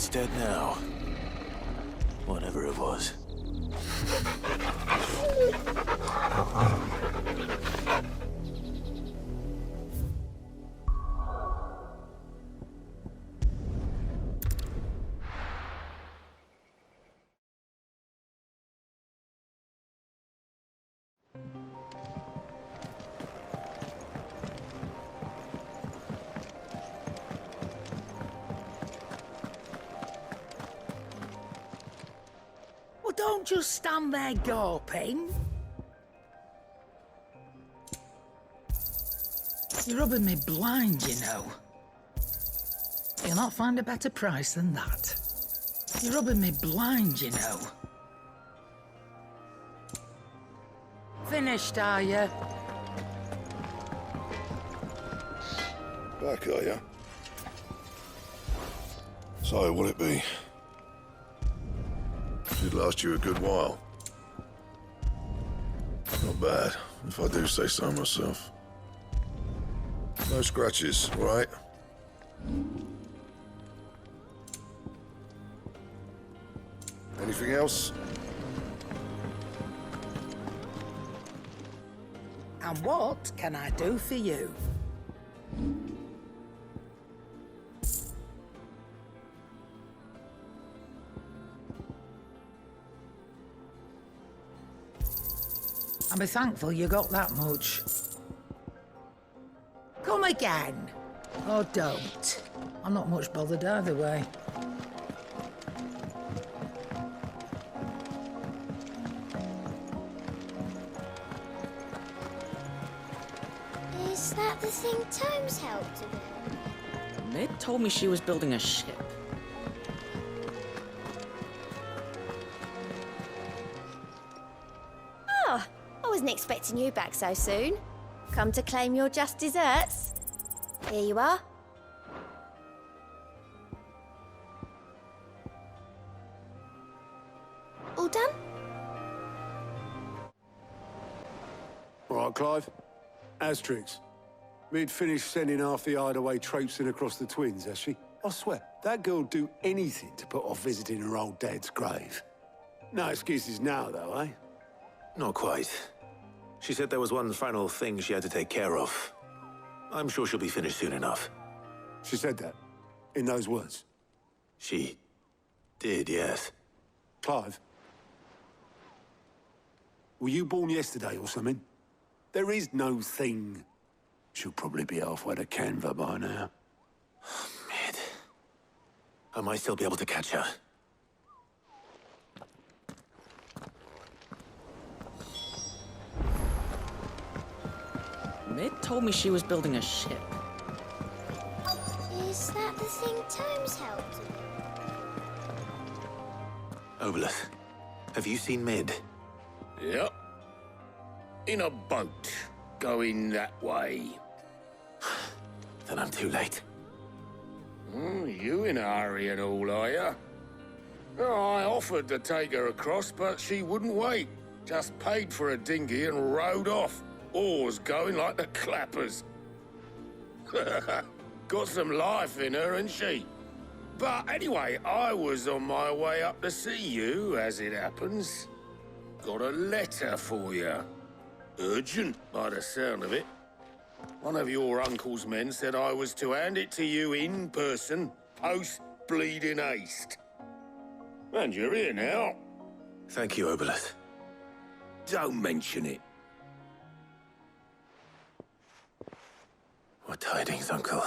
It's dead now. Whatever it was. Well, don't just stand there gawping. You're rubbing me blind, you know. You'll not find a better price than that. You're rubbing me blind, you know. Finished, are you? Back, are you? So, will it be? Should last you a good while. Not bad, if I do say so myself. No scratches, right? Anything else? And what can I do for you? I'll be thankful you got that much. Come again. Or don't. I'm not much bothered either way. Is that the thing Tomes helped to build? Mid told me she was building a ship. Oh, I wasn't expecting you back so soon. Come to claim your just desserts? Here you are. All done? All right, Clive. Asterix. Mid finished sending half the hideaway traipsing across the twins, has she? I swear, that girl'd do anything to put off visiting her old dad's grave. No excuses now, though, eh? Not quite. She said there was one final thing she had to take care of. I'm sure she'll be finished soon enough. She said that, in those words. She did, yes. Clive, were you born yesterday or something? There is no thing. She'll probably be halfway to Canva by now. Mid. I might still be able to catch her. Mid told me she was building a ship. Is that the thing Tomes helped to build? Nemebliss, have you seen Mid? Yep. In a boat, going that way. Then I'm too late. You in a hurry and all, are you? Oh, I offered to take her across, but she wouldn't wait. Just paid for a dinghy and rowed off. Oars going like the clappers. Got some life in her, ain't she? But anyway, I was on my way up to see you, as it happens. Got a letter for you. Urgent, by the sound of it. One of your uncle's men said I was to hand it to you in person, post-bleeding haste. And you're here now. Thank you, Nemebliss. Don't mention it. What tidings, Uncle?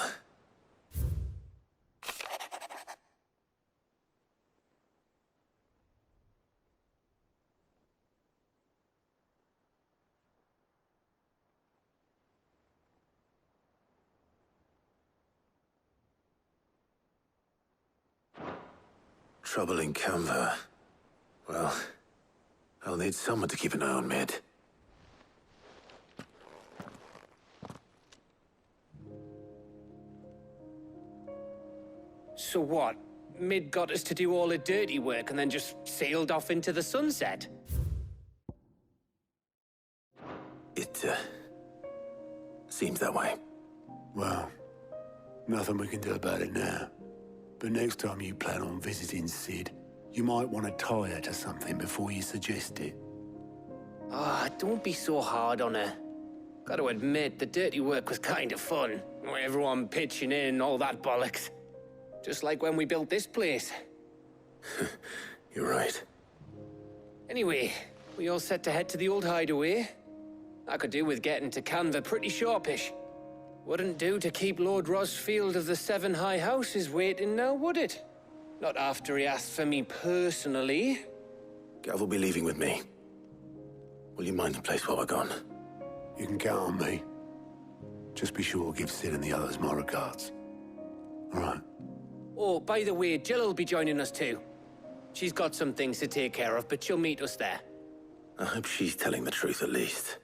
Trouble in Canva. Well, I'll need someone to keep an eye on Mid. So what? Mid got us to do all the dirty work and then just sailed off into the sunset? It, seems that way. Well, nothing we can do about it now. But next time you plan on visiting Sid, you might want to tie her to something before you suggest it. Ah, don't be so hard on her. Gotta admit, the dirty work was kind of fun. Everyone pitching in, all that bollocks. Just like when we built this place. You're right. Anyway, we all set to head to the old hideaway. I could do with getting to Canva pretty sharpish. Wouldn't do to keep Lord Rosfield of the Seven High Houses waiting now, would it? Not after he asked for me personally. Gav will be leaving with me. Will you mind the place while we're gone? You can count on me. Just be sure to give Sid and the others my regards. All right. Oh, by the way, Jill will be joining us too. She's got some things to take care of, but she'll meet us there. I hope she's telling the truth at least.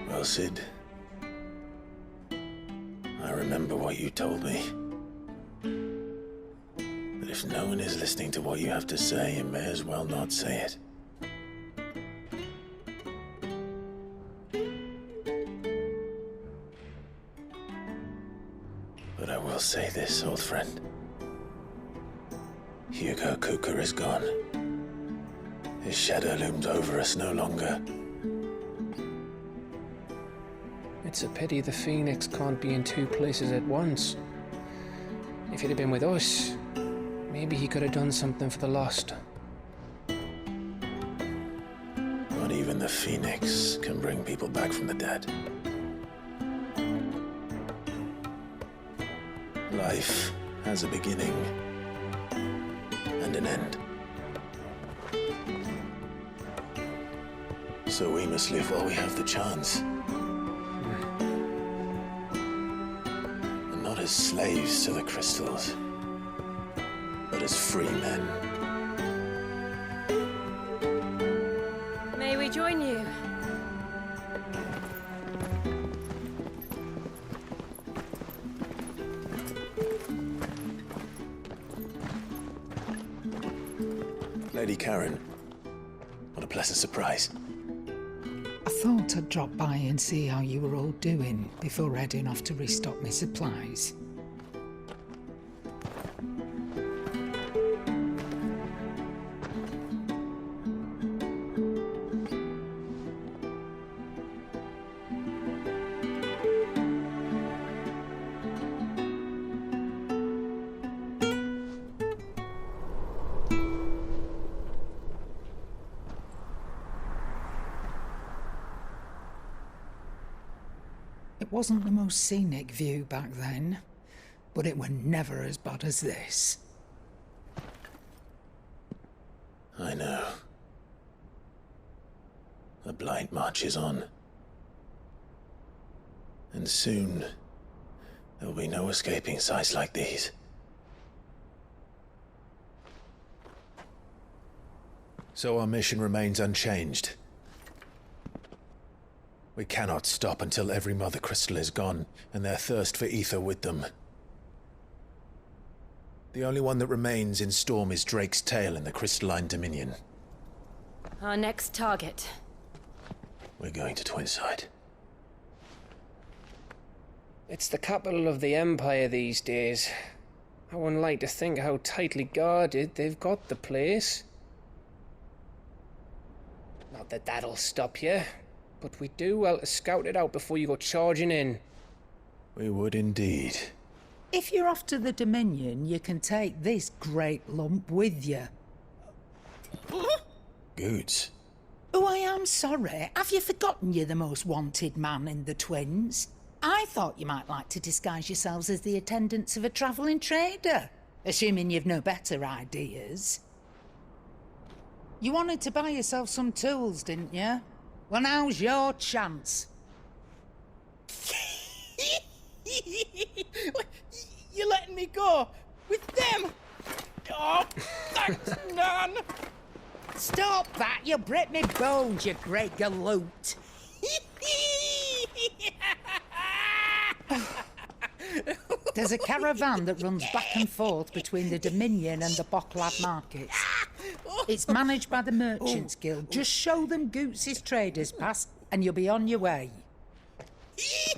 Well, Sid, I remember what you told me. That if no one is listening to what you have to say, you may as well not say it. But I will say this, old friend. Hugo Cooker is gone. His shadow looms over us no longer. It's a pity the Phoenix can't be in two places at once. If he'd have been with us, maybe he could have done something for the Lost. Not even the Phoenix can bring people back from the dead. Life has a beginning and an end. So we must live while we have the chance. Not as slaves to the crystals, but as free men. May we join you? Lady Karen, what a pleasant surprise. I thought I'd drop by and see how you were all doing before heading off to restock my supplies. It wasn't the most scenic view back then, but it were never as bad as this. I know. The Blight marches on. And soon, there will be no escaping sights like these. So our mission remains unchanged. We cannot stop until every Mother Crystal is gone, and their thirst for ether with them. The only one that remains in Storm is Drake's tail in the Crystalline Dominion. Our next target. We're going to Twinside. It's the capital of the Empire these days. I wouldn't like to think how tightly guarded they've got the place. Not that that'll stop you, but we do well to scout it out before you go charging in. We would indeed. If you're off to the Dominion, you can take this great lump with you. Goods. Oh, I am sorry. Have you forgotten you're the most wanted man in the Twins? I thought you might like to disguise yourselves as the attendants of a travelling trader, assuming you've no better ideas. You wanted to buy yourself some tools, didn't you? Well, now's your chance. You're letting me go with them? Oh, thanks, Nan. Stop that! You'll break me bones, you great galoot. There's a caravan that runs back and forth between the Dominion and the Bocklad markets. It's managed by the Merchants Guild. Just show them Goots' traders pass and you'll be on your way.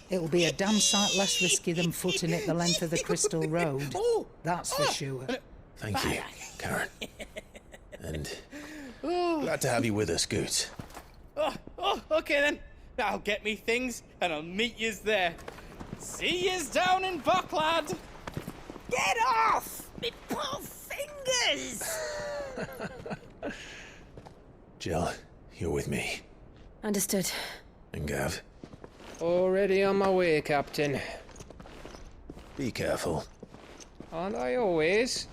It'll be a damn sight less risky than footing it the length of the Crystal Road. That's for sure. Thank you, Karen. And glad to have you with us, Goots. Okay then. I'll get me things and I'll meet yous there. See yous down in Bocklad. Get off! Me poor fingers! Jill, you're with me. Understood. And Gav, Already on my way, Captain. be careful. Aren't I always?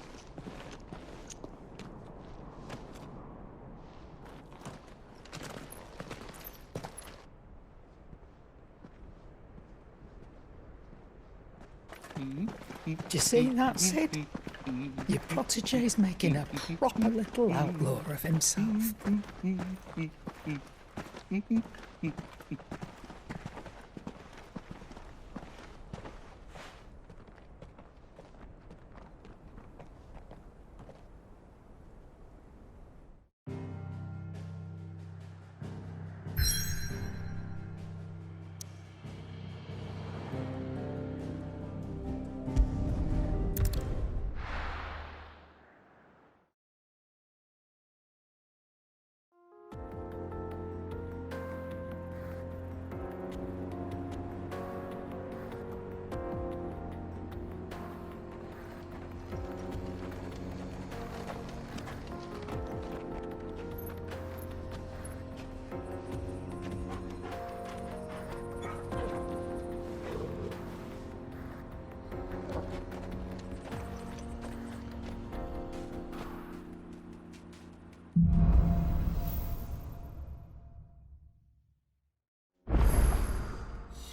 Do you see that, Sid? Your protege's making a proper little outlaw of himself.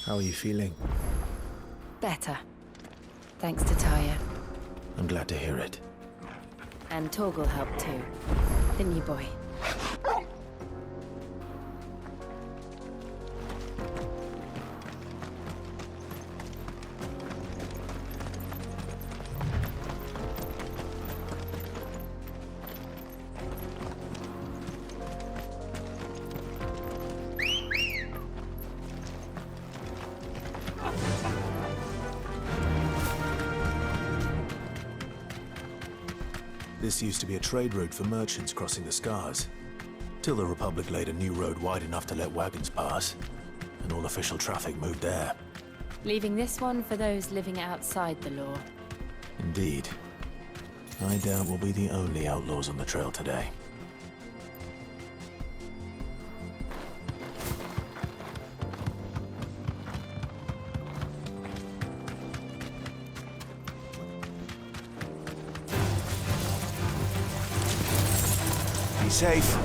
How are you feeling? Better. Thanks to Taya. I'm glad to hear it. And Torgal helped too. Didn't you, boy? This used to be a trade route for merchants crossing the Scars, till the Republic laid a new road wide enough to let wagons pass, and all official traffic moved there. Leaving this one for those living outside the law. Indeed. I doubt we'll be the only outlaws on the trail today. Be safe.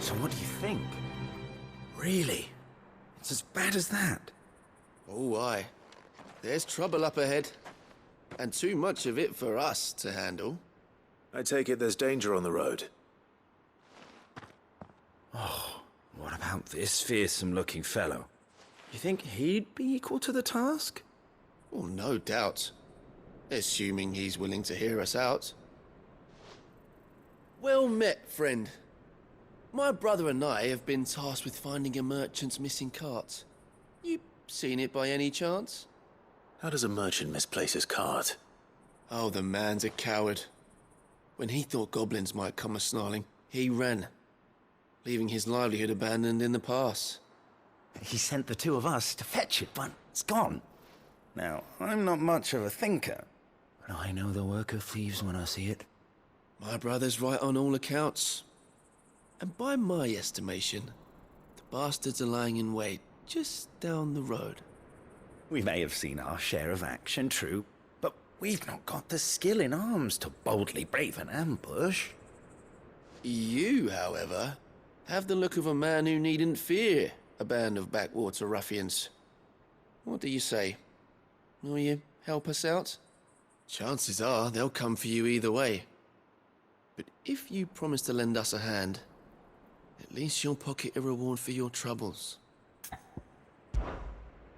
So what do you think? Really? It's as bad as that? Oh, aye. There's trouble up ahead. And too much of it for us to handle. I take it there's danger on the road. Oh, what about this fearsome-looking fellow? You think he'd be equal to the task? Well, no doubt. Assuming he's willing to hear us out. Well met, friend. My brother and I have been tasked with finding a merchant's missing cart. You seen it by any chance? How does a merchant misplace his cart? Oh, the man's a coward. When he thought goblins might come a-snarling, he ran, leaving his livelihood abandoned in the pass. He sent the two of us to fetch it, but it's gone. Now, I'm not much of a thinker, but I know the work of thieves when I see it. My brother's right on all accounts. And by my estimation, the bastards are lying in wait just down the road. We may have seen our share of action, true, but we've not got the skill in arms to boldly brave an ambush. You, however, have the look of a man who needn't fear a band of backwater ruffians. What do you say? Will you help us out? Chances are they'll come for you either way. But if you promise to lend us a hand, at least you'll pocket a reward for your troubles.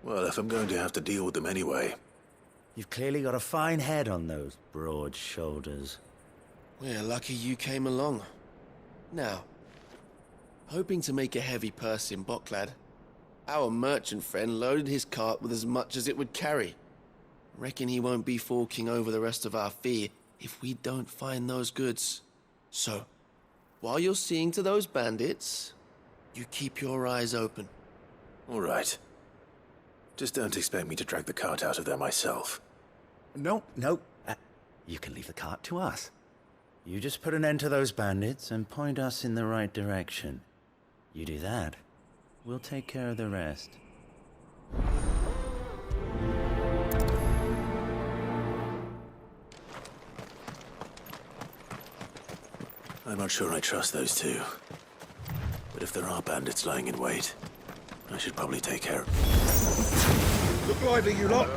Well, if I'm going to have to deal with them anyway. You've clearly got a fine head on those broad shoulders. We're lucky you came along. Now, hoping to make a heavy purse in Boklad, our merchant friend loaded his cart with as much as it would carry. Reckon he won't be forking over the rest of our fee if we don't find those goods. So, while you're seeing to those bandits, you keep your eyes open. All right. Just don't expect me to drag the cart out of there myself. No. You can leave the cart to us. You just put an end to those bandits and point us in the right direction. You do that, we'll take care of the rest. I'm not sure I trust those two. But if there are bandits lying in wait, I should probably take care of... Look lively, you lot!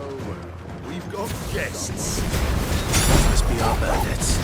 We've got guests. Must be our bandits.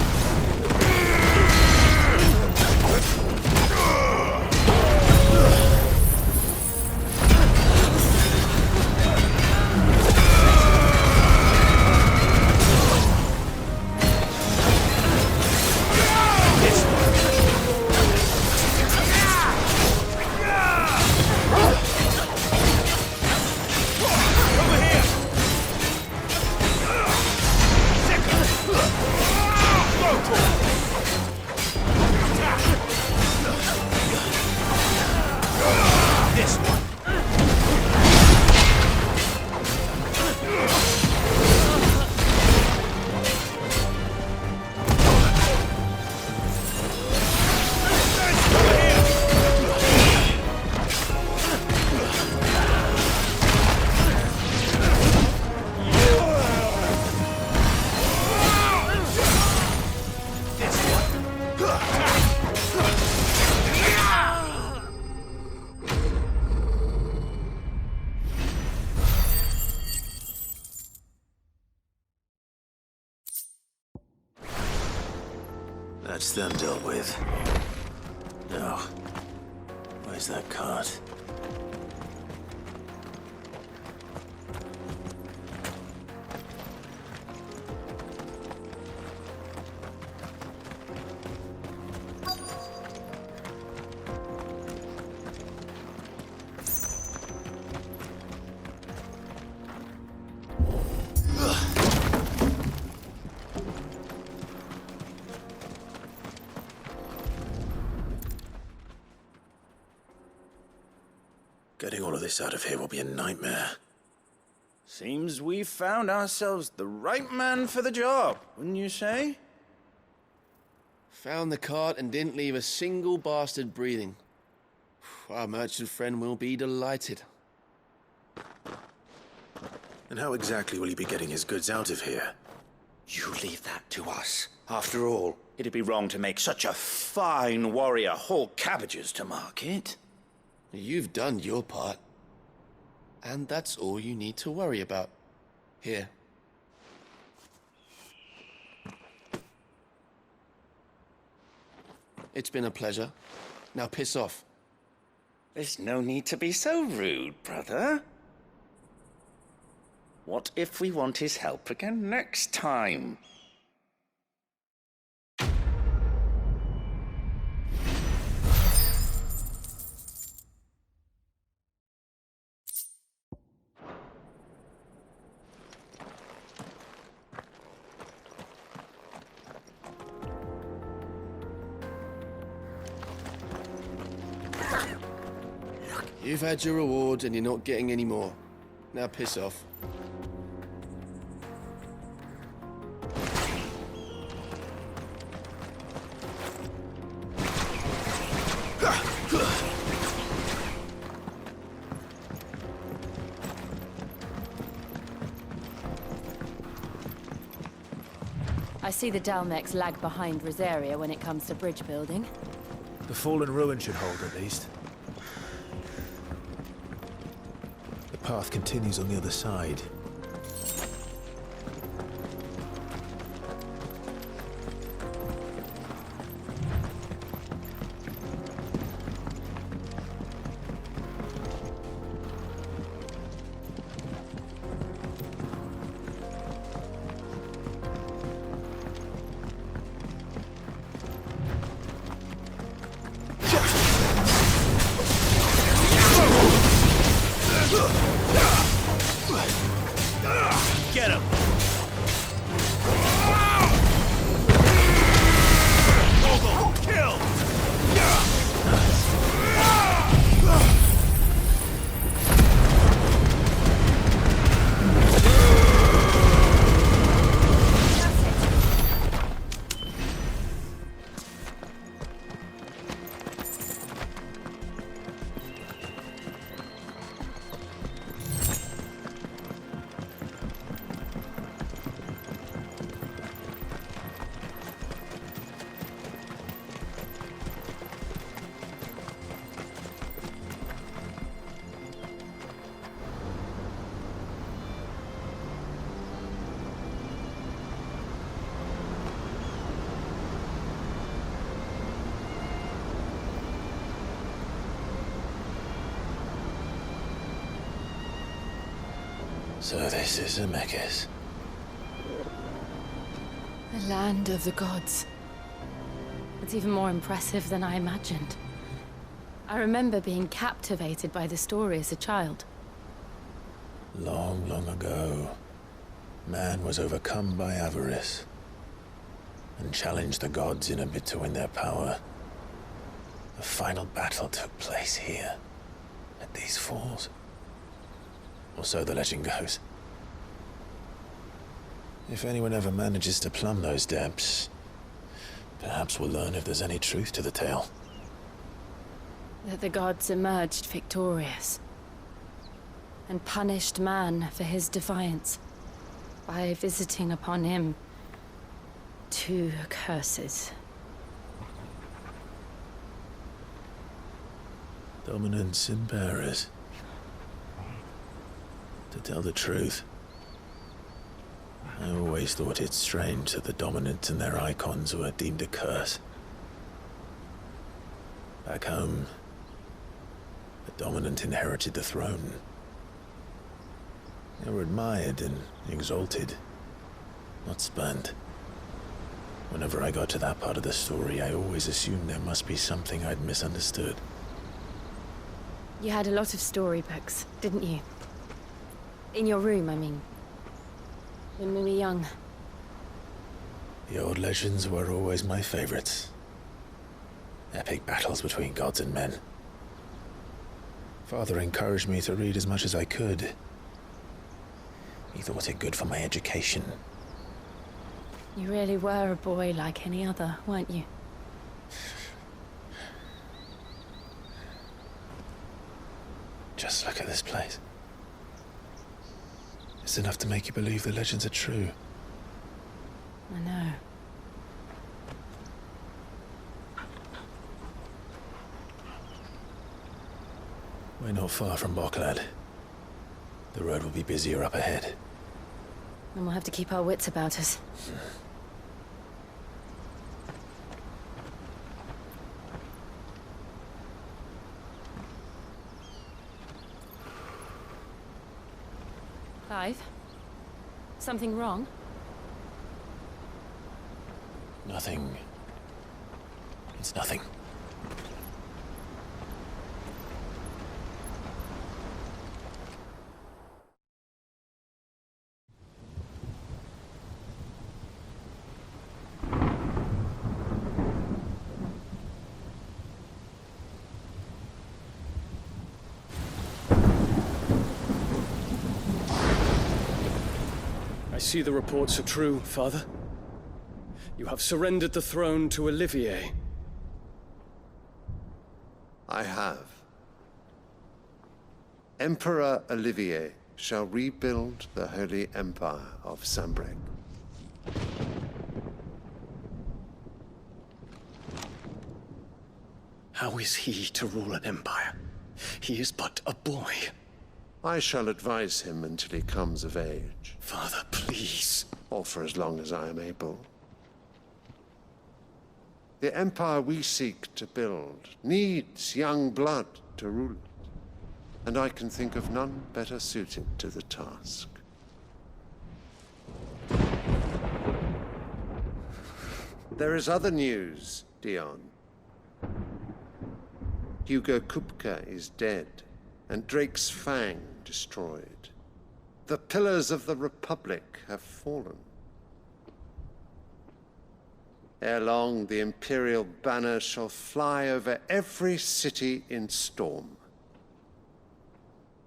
That's them dealt with. Now, where's that cart? Getting all of this out of here will be a nightmare. Seems we've found ourselves the right man for the job, wouldn't you say? Found the cart and didn't leave a single bastard breathing. Our merchant friend will be delighted. And how exactly will he be getting his goods out of here? You leave that to us. After all, it'd be wrong to make such a fine warrior haul cabbages to market. You've done your part. And that's all you need to worry about. Here. It's been a pleasure. Now piss off. There's no need to be so rude, brother. What if we want his help again next time? You've had your reward and you're not getting any more. Now piss off. I see the Dalmex lag behind Rosaria when it comes to bridge building. The fallen ruin should hold, at least. The path continues on the other side. Get him! Kill! So this is Nemebliss. The land of the gods. It's even more impressive than I imagined. I remember being captivated by the story as a child. Long, long ago, man was overcome by avarice and challenged the gods in a bid to win their power. The final battle took place here, at these falls. Or so the legend goes. If anyone ever manages to plumb those depths, perhaps we'll learn if there's any truth to the tale. That the gods emerged victorious and punished man for his defiance by visiting upon him 2 curses. Dominance in bearers. To tell the truth, I always thought it strange that the dominant and their icons were deemed a curse. Back home, the dominant inherited the throne. They were admired and exalted, not spurned. Whenever I got to that part of the story, I always assumed there must be something I'd misunderstood. You had a lot of storybooks, didn't you? In your room, I mean. When we were young. The old legends were always my favorites. Epic battles between gods and men. Father encouraged me to read as much as I could. He thought it good for my education. You really were a boy like any other, weren't you? Just look at this place. It's enough to make you believe the legends are true. I know. We're not far from Boklad. The road will be busier up ahead. And we'll have to keep our wits about us. Clive? Something wrong? Nothing. It's nothing. see the reports are true, Father. You have surrendered the throne to Olivier. I have. Emperor Olivier shall rebuild the Holy Empire of Sanbreque. How is he to rule an empire? He is but a boy. I shall advise him until he comes of age. Father, please. Or for as long as I am able. The empire we seek to build needs young blood to rule it, and I can think of none better suited to the task. There is other news, DION. Hugo Kupka is dead, and Drake's Fang destroyed. The pillars of the Republic have fallen. Ere long, the Imperial banner shall fly over every city in Storm.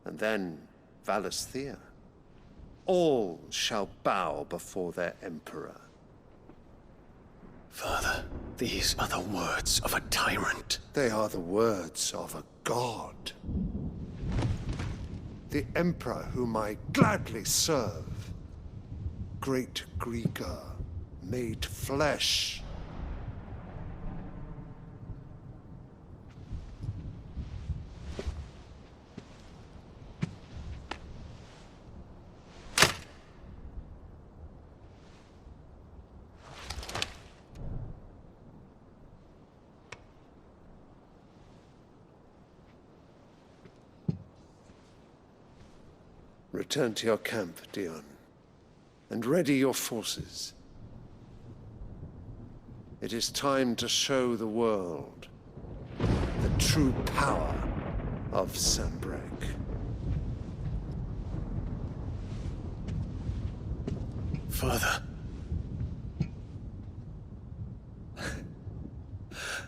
And then, Valisthea. All shall bow before their Emperor. Father, these are the words of a tyrant. They are the words of a god. The Emperor whom I gladly serve. Great Greeker, made flesh. Return to your camp, DION, and ready your forces. It is time to show the world the true power of Sanbreque. Father.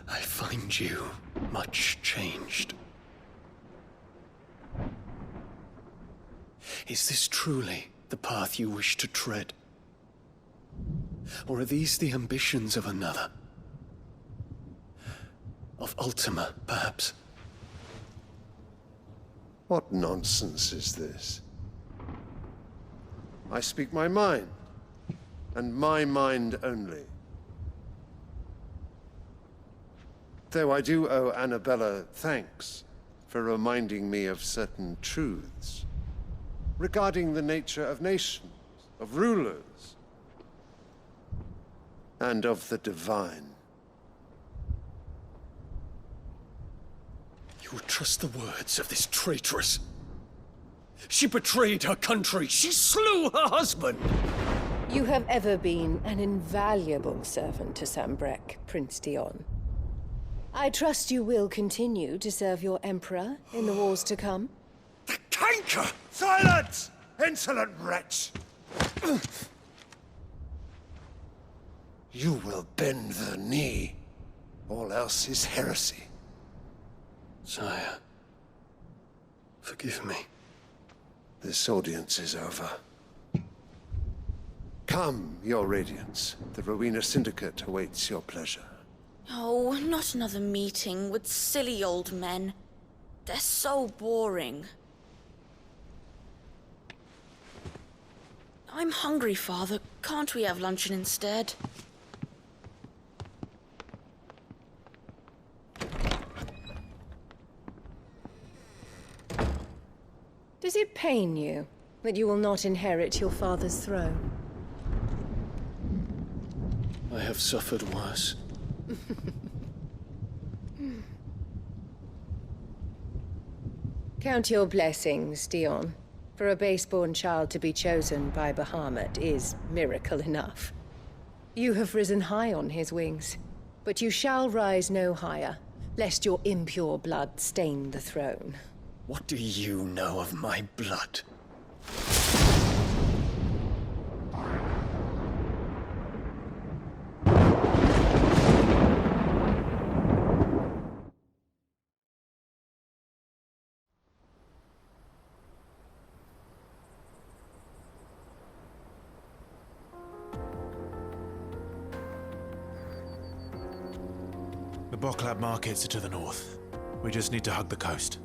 I find you much changed. Is this truly the path you wish to tread? Or are these the ambitions of another? Of Ultima, perhaps? What nonsense is this? I speak my mind, and my mind only. Though I do owe Annabella thanks for reminding me of certain truths regarding the nature of nations, of rulers, and of the divine. You would trust the words of this traitress? She betrayed her country. She slew her husband. You have ever been an invaluable servant to Sanbreque, Prince DION. I trust you will continue to serve your Emperor in the wars to come. The canker! Silence! Insolent wretch! You will bend the knee. All else is heresy. Sire, forgive me. This audience is over. Come, your Radiance. The Rowena Syndicate awaits your pleasure. Oh, not another meeting with silly old men. They're so boring. I'm hungry, Father. Can't we have luncheon instead? Does it pain you that you will not inherit your father's throne? I have suffered worse. Count your blessings, DION. For a base-born child to be chosen by Bahamut is miracle enough. You have risen high on his wings, but you shall rise no higher, lest your impure blood stain the throne. What do you know of my blood? The Boklab markets are to the north. We just need to hug the coast.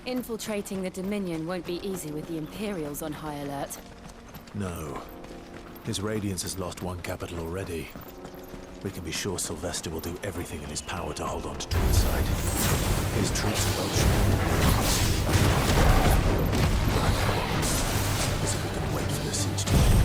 Infiltrating the Dominion won't be easy with the Imperials on high alert. No. His Radiance has lost one capital already. We can be sure Sylvester will do everything in his power to hold on to Twinside. His troops are both as if we can wait for the siege to end.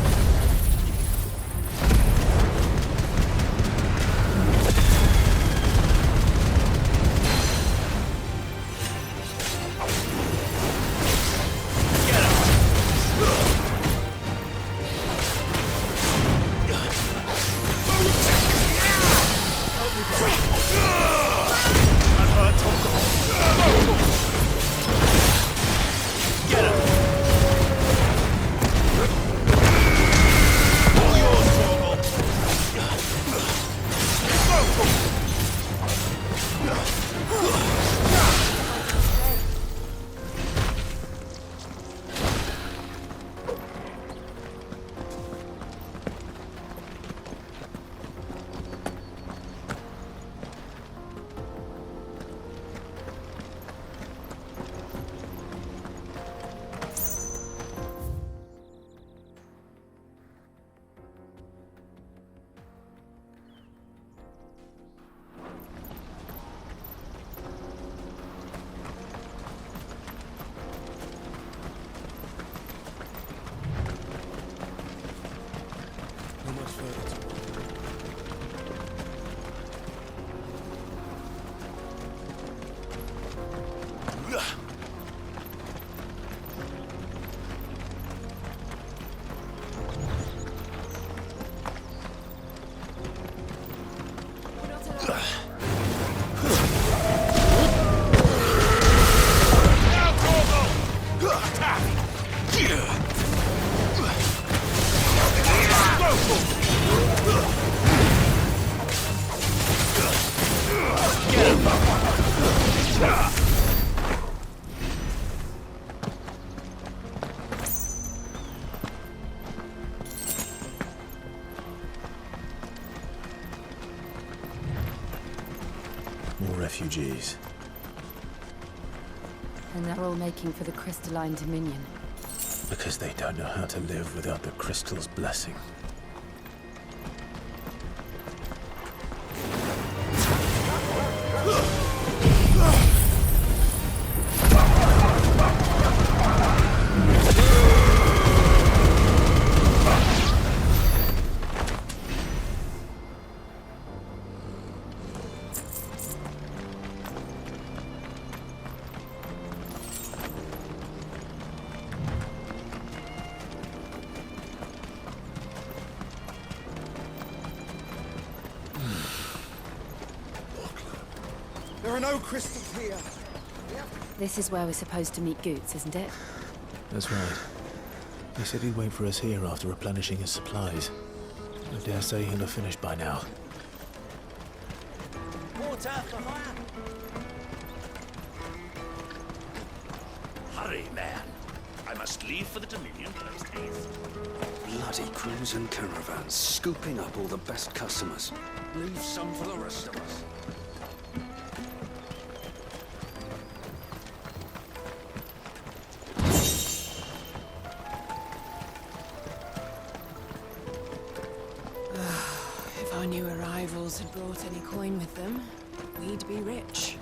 More refugees. And they're all making for the Crystalline Dominion. Because they don't know how to live without the crystal's blessing. There are no crystals here. This is where we're supposed to meet Goots, isn't it? That's right. He said he'd wait for us here after replenishing his supplies. I dare say he'll have finished by now. Water for hire. Hurry, man. I must leave for the Dominion post haste. Bloody crews and caravans, scooping up all the best customers. Leave some for the rest of us. If our new arrivals had brought any coin with them, we'd be rich.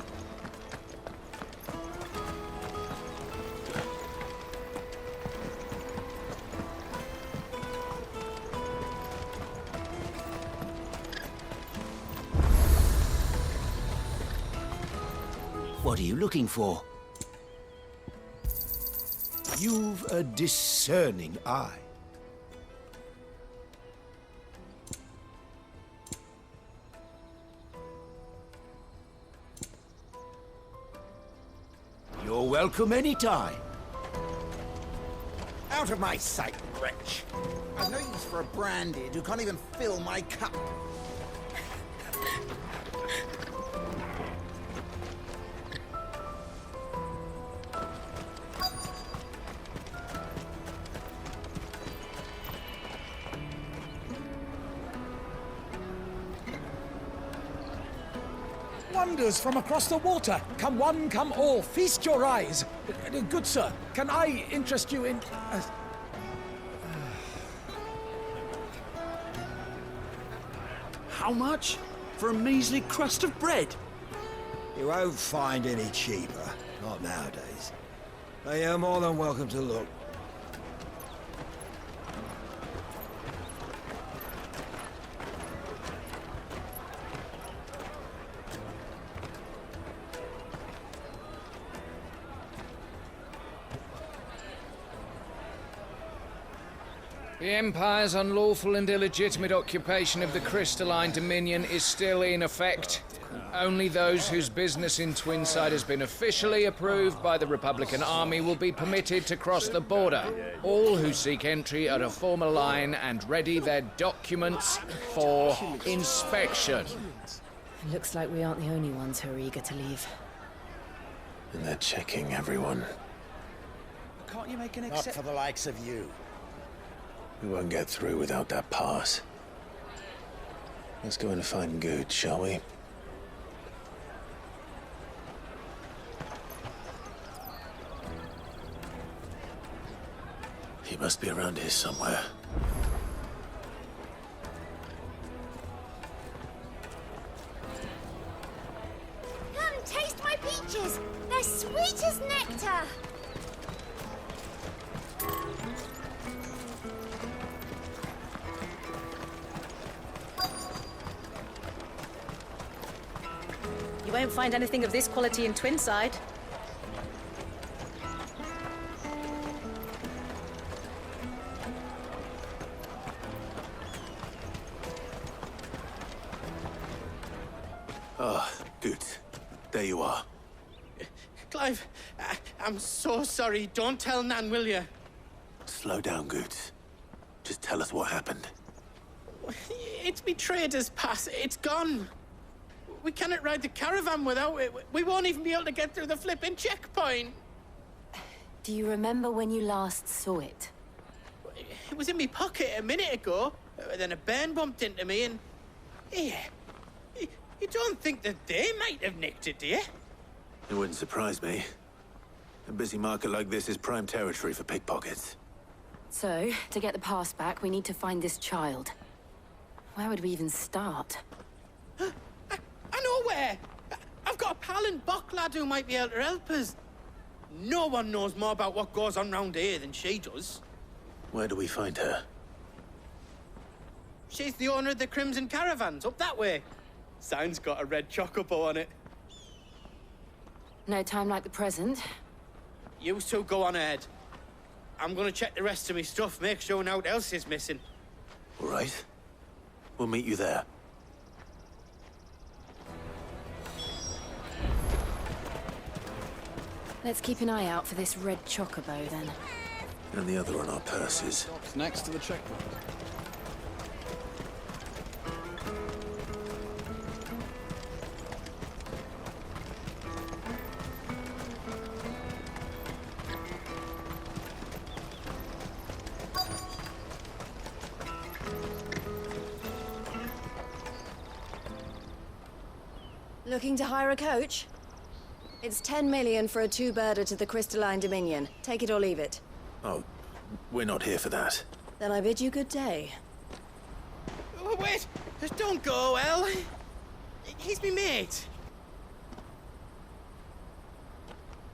What are you looking for? You've a discerning eye. You're welcome anytime. Out of my sight, wretch! I've no use for a branded who can't even fill my cup. Wonders from across the water. Come one, come all. Feast your eyes. Good sir, can I interest you in... How much? For a measly crust of bread? You won't find any cheaper. Not nowadays. But you're more than welcome to look. The Empire's unlawful and illegitimate occupation of the Crystalline Dominion is still in effect. Only those whose business in Twinside has been officially approved by the Republican Army will be permitted to cross the border. All who seek entry are to form a line and ready their documents for inspection. It looks like we aren't the only ones who are eager to leave. And they're checking everyone. Can't you make an exception? Not for the likes of you. We won't get through without that pass. Let's go in and find Good, shall we? He must be around here somewhere. Come, taste my peaches! They're sweet as nectar! You won't find anything of this quality in Twinside. Ah, good. There you are. Clive, I'm so sorry. Don't tell Nan, will you? Slow down, Goods. Just tell us what happened. It's me trader's pass. It's gone. We cannot ride the caravan without it. We won't even be able to get through the flipping checkpoint. Do you remember when you last saw it? It was in my pocket a minute ago. Then a bairn bumped into me and... Yeah. You don't think that they might have nicked it, do you? It wouldn't surprise me. A busy market like this is prime territory for pickpockets. So, to get the pass back, we need to find this child. Where would we even start? I know where! I've got a pal in Bocklad who might be able to help us. No one knows more about what goes on round here than she does. Where do we find her? She's the owner of the Crimson Caravans, up that way. Sign's got a red chocobo on it. No time like the present. You two go on ahead. I'm gonna check the rest of my stuff, make sure naught else is missing. All right. We'll meet you there. Let's keep an eye out for this red chocobo, then. And the other on our purses. Next to the checkpoint. Looking to hire a coach? It's 10 million for a two-birder to the Crystalline Dominion. Take it or leave it. Oh, we're not here for that. Then I bid you good day. Oh, wait! Don't go, El. He's me mate.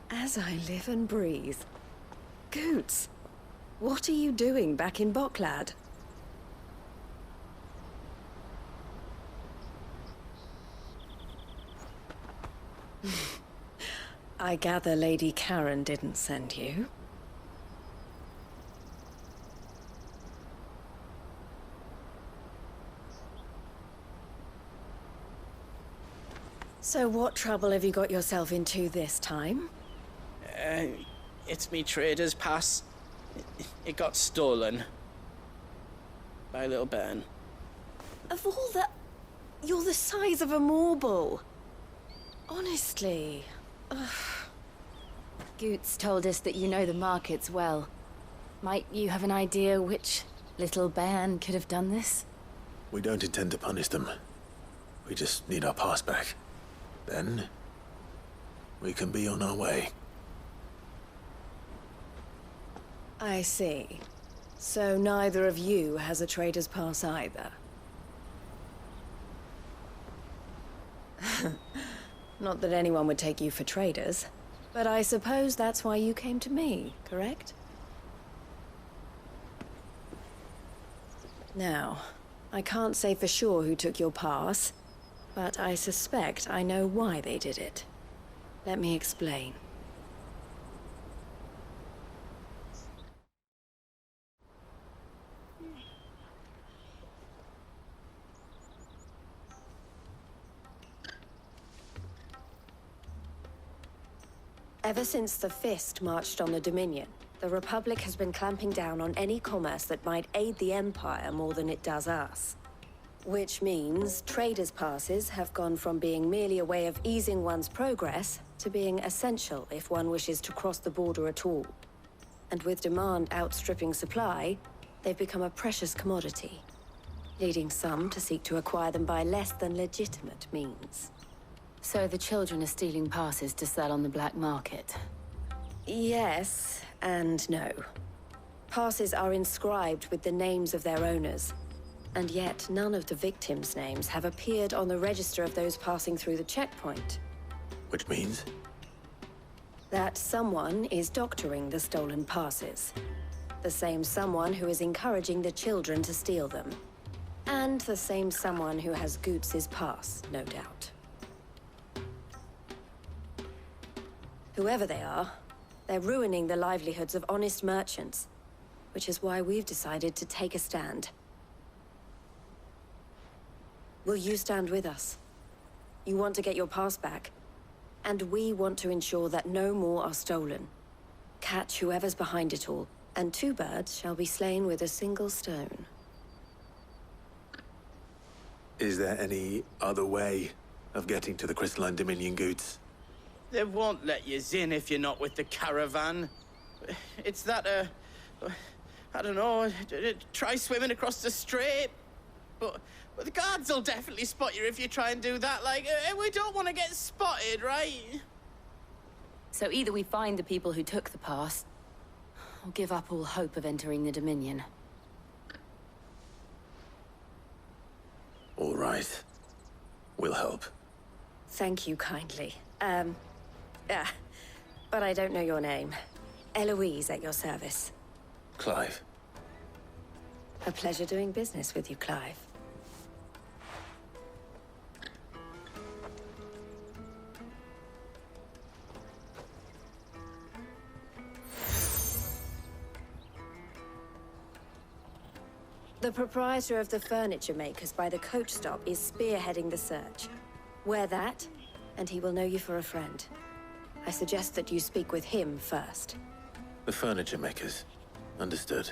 As I live and breathe. Goots, what are you doing back in Bocklad? I gather Lady Karen didn't send you. So what trouble have you got yourself into this time? It's me trader's pass. It got stolen. By a little bairn. Of all the... You're the size of a marble. Honestly. Ugh. Goots told us that you know the markets well. Might you have an idea which little bairn could have done this? We don't intend to punish them. We just need our pass back. Then, we can be on our way. I see. So neither of you has a trader's pass either. Not that anyone would take you for traders, but I suppose that's why you came to me, correct? Now, I can't say for sure who took your pass, but I suspect I know why they did it. Let me explain. Ever since the Fist marched on the Dominion, the Republic has been clamping down on any commerce that might aid the Empire more than it does us. Which means traders' passes have gone from being merely a way of easing one's progress to being essential if one wishes to cross the border at all. And with demand outstripping supply, they've become a precious commodity, leading some to seek to acquire them by less than legitimate means. So the children are stealing passes to sell on the black market? Yes, and no. Passes are inscribed with the names of their owners, and yet none of the victims' names have appeared on the register of those passing through the checkpoint. Which means? That someone is doctoring the stolen passes. The same someone who is encouraging the children to steal them. And the same someone who has Goots' pass, no doubt. Whoever they are, they're ruining the livelihoods of honest merchants, which is why we've decided to take a stand. Will you stand with us? You want to get your pass back, and we want to ensure that no more are stolen. Catch whoever's behind it all, and 2 birds shall be slain with a single stone. Is there any other way of getting to the Crystalline Dominion, Goots? They won't let you in if you're not with the caravan. It's that, I don't know, try swimming across the strait. But the guards will definitely spot you if you try and do that. Like, we don't want to get spotted, right? So either we find the people who took the pass, or give up all hope of entering the Dominion. All right. We'll help. Thank you kindly. But I don't know your name. Eloise at your service. Clive. A pleasure doing business with you, Clive. The proprietor of the furniture makers by the coach stop is spearheading the search. Wear that, and he will know you for a friend. I suggest that you speak with him first. The furniture makers. Understood.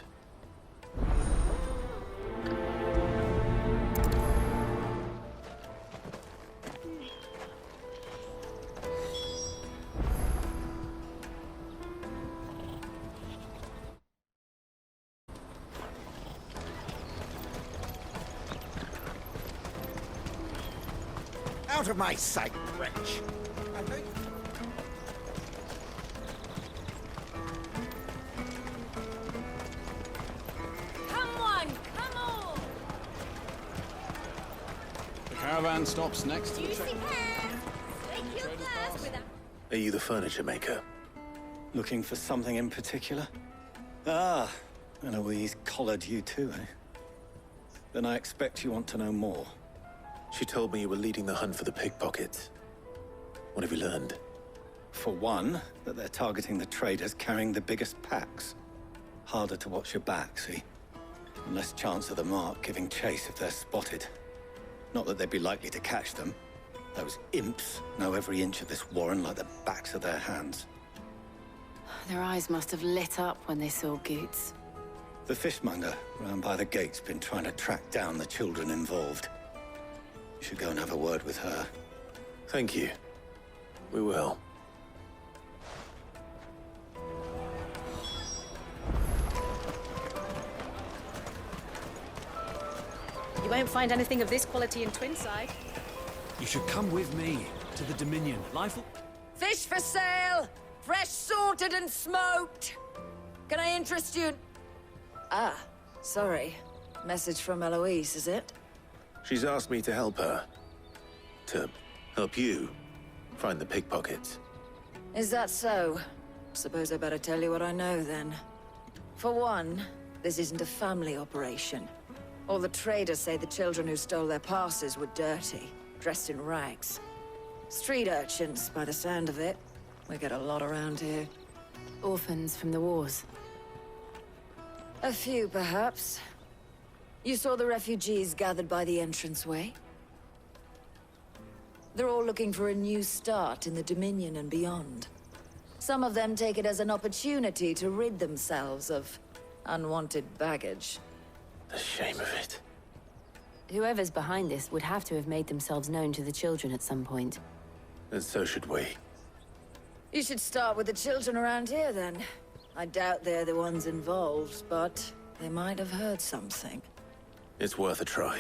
Out of my sight, wretch! Come on, come on! The caravan stops next to the Juicy checkpoint. pears! Take your thirst with a... Are you the furniture maker? Looking for something in particular? Ah, Eloise collared you too, eh? Then I expect you want to know more. She told me you were leading the hunt for the pickpockets. What have you learned? For one, that they're targeting the traders carrying the biggest packs. Harder to watch your back, see? And less chance of the mark giving chase if they're spotted. Not that they'd be likely to catch them. Those imps know every inch of this warren like the backs of their hands. Their eyes must have lit up when they saw Goots. The fishmonger round by the gate's been trying to track down the children involved. You should go and have a word with her. Thank you. We will. You won't find anything of this quality in Twinside. You should come with me to the Dominion. Life will... Fish for sale! Fresh sorted and smoked! Can I interest you? Ah, sorry. Message from Eloise, is it? She's asked me to help her. To help you find the pickpockets. Is that so? Suppose I better tell you what I know, then. For one, this isn't a family operation. All the traders say the children who stole their passes were dirty, dressed in rags. Street urchins, by the sound of it. We get a lot around here. Orphans from the wars. A few, perhaps. You saw the refugees gathered by the entranceway? They're all looking for a new start in the Dominion and beyond. Some of them take it as an opportunity to rid themselves of unwanted baggage. The shame of it. Whoever's behind this would have to have made themselves known to the children at some point. And so should we. You should start with the children around here, then. I doubt they're the ones involved, but they might have heard something. It's worth a try.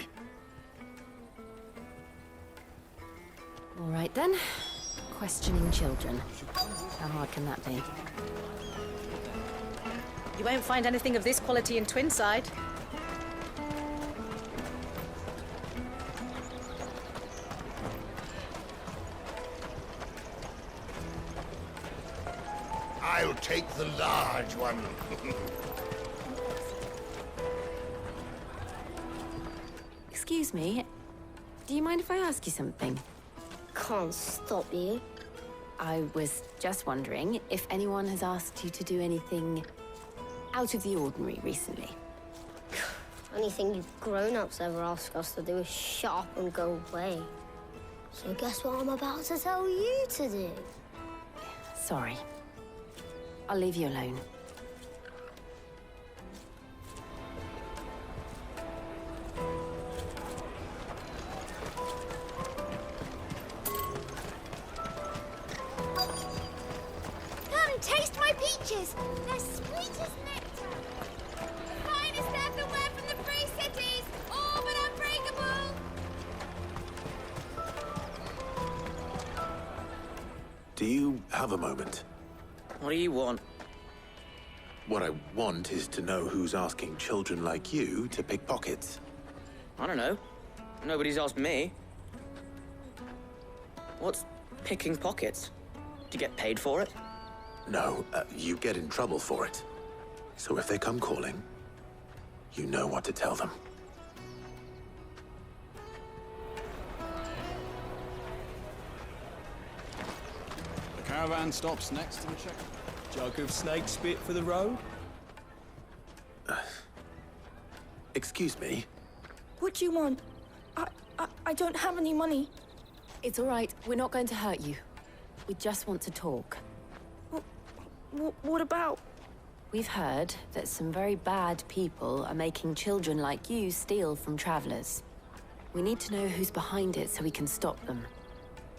All right, then. Questioning children. How hard can that be? You won't find anything of this quality in Twinside. I'll take the large one. Excuse me. Do you mind if I ask you something? Can't stop you. I was just wondering if anyone has asked you to do anything out of the ordinary recently. Anything you grown-ups ever ask us to do is shut up and go away. So guess what I'm about to tell you to do? Sorry. I'll leave you alone. Come, taste my peaches! They're sweet as nectar! The finest everywhere from the free cities! All but unbreakable! Do you have a moment? What do you want? What I want is to know who's asking children like you to pick pockets. I don't know. Nobody's asked me. What's picking pockets? Do you get paid for it? No, you get in trouble for it. So if they come calling, you know what to tell them. The caravan stops next to the check. Jug of snake spit for the road? Excuse me? What do you want? I don't have any money. It's all right. We're not going to hurt you. We just want to talk. What about? We've heard that some very bad people are making children like you steal from travelers. We need to know who's behind it so we can stop them.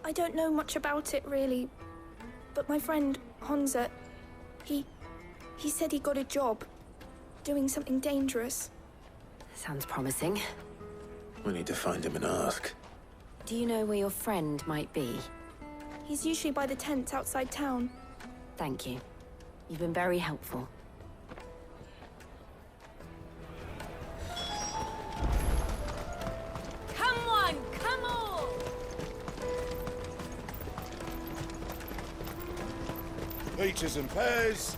I don't know much about it, really. But my friend, Honza, he said he got a job. Doing something dangerous. Sounds promising. We need to find him and ask. Do you know where your friend might be? He's usually by the tents outside town. Thank you. You've been very helpful. Come on, come on! Peaches and pears.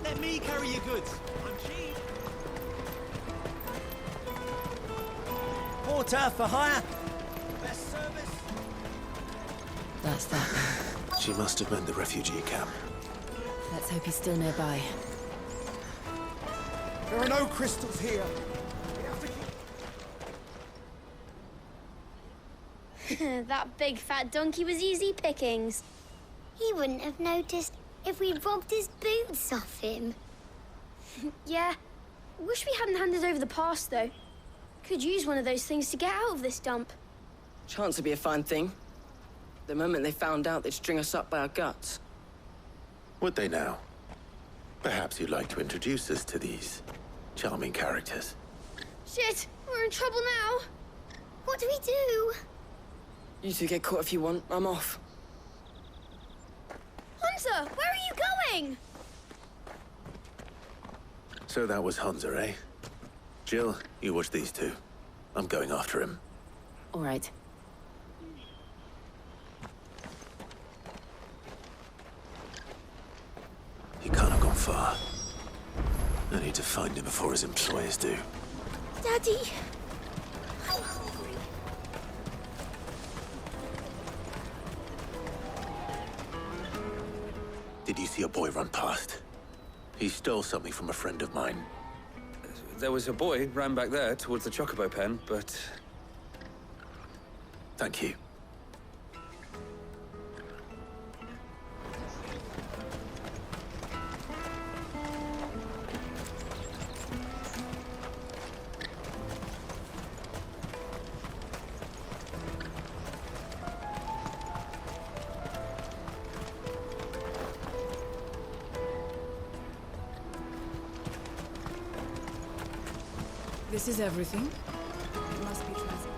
Let me carry your goods. I'm cheap. Porter for hire. Best service. That's that. She must have meant the refugee camp. Let's hope he's still nearby. There are no crystals here. That big fat donkey was easy pickings. He wouldn't have noticed if we'd robbed his boots off him. Yeah. Wish we hadn't handed over the pass, though. Could use one of those things to get out of this dump. Chance would be a fine thing. The moment they found out, they'd string us up by our guts. Would they now? Perhaps you'd like to introduce us to these charming characters. Shit! We're in trouble now! What do we do? You two get caught if you want. I'm off. Hunter, where are you going? So that was Hunter, eh? Jill, you watch these two. I'm going after him. All right. He can't have gone far. I need to find him before his employers do. Daddy! I'm hungry. Did you see a boy run past? He stole something from a friend of mine. There was a boy ran back there towards the Chocobo pen, but... Thank you. This is everything. It must be transit.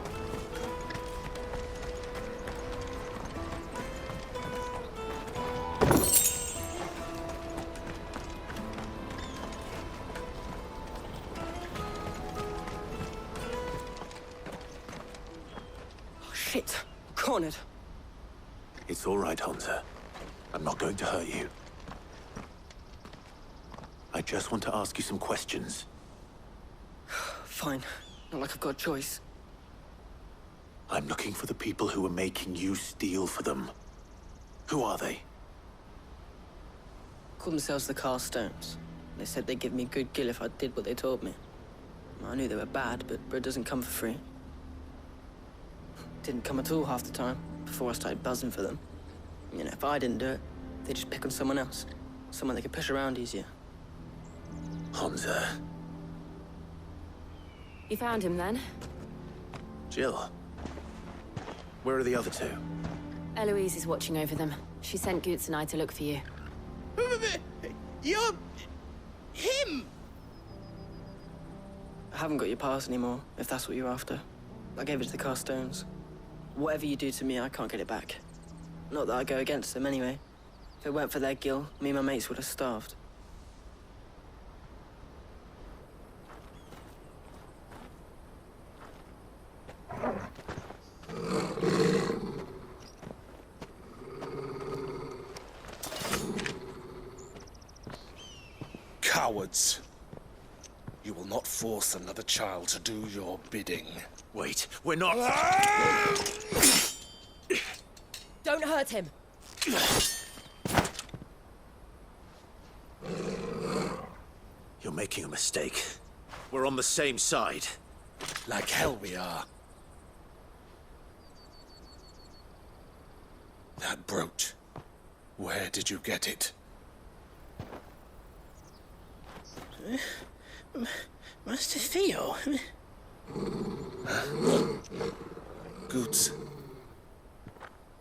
Oh, shit. Cornered. It's all right, Hunter. I'm not going to hurt you. I just want to ask you some questions. Fine. Not like I've got a choice. I'm looking for the people who are making you steal for them. Who are they? Called themselves the Carstones. They said they'd give me good gill if I did what they told me. I knew they were bad, but bread doesn't come for free. Didn't come at all half the time, before I started buzzing for them. You know, if I didn't do it, they'd just pick on someone else. Someone they could push around easier. Hunter. You found him then? Jill. Where are the other two? Eloise is watching over them. She sent Goots and I to look for you. You're... him! I haven't got your pass anymore, if that's what you're after. I gave it to the Carstones. Whatever you do to me, I can't get it back. Not that I go against them anyway. If it weren't for their gill, me and my mates would have starved. Cowards. You will not force another child to do your bidding. Wait, we're not... Don't hurt him. You're making a mistake. We're on the same side. Like hell we are. That brooch. Where did you get it? Master Theo? Goots.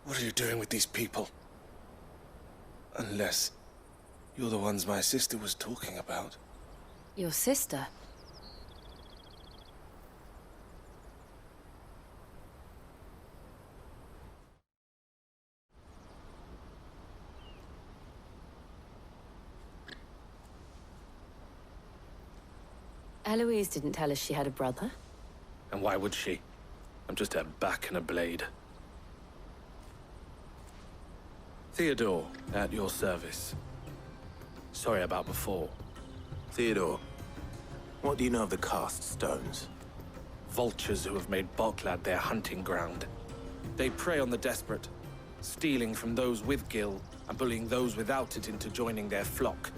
What are you doing with these people? Unless you're the ones my sister was talking about. Your sister? Eloise didn't tell us she had a brother. And why would she? I'm just her back and a blade. Theodore, at your service. Sorry about before. Theodore, what do you know of the Cast Stones? Vultures who have made Boklad their hunting ground. They prey on the desperate, stealing from those with gill and bullying those without it into joining their flock.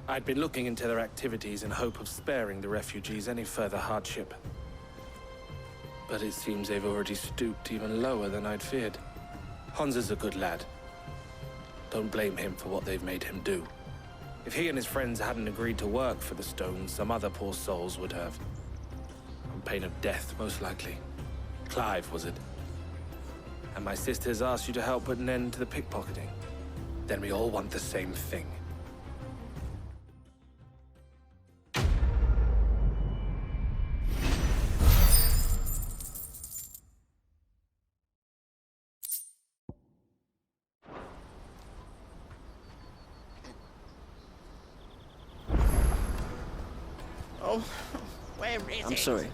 I'd been looking into their activities in hope of sparing the refugees any further hardship. But it seems they've already stooped even lower than I'd feared. Hans is a good lad. Don't blame him for what they've made him do. If he and his friends hadn't agreed to work for the stones, some other poor souls would have. On pain of death, most likely. Clive, was it? And my sisters asked you to help put an end to the pickpocketing. Then we all want the same thing. Oh, where is it? I'm sorry.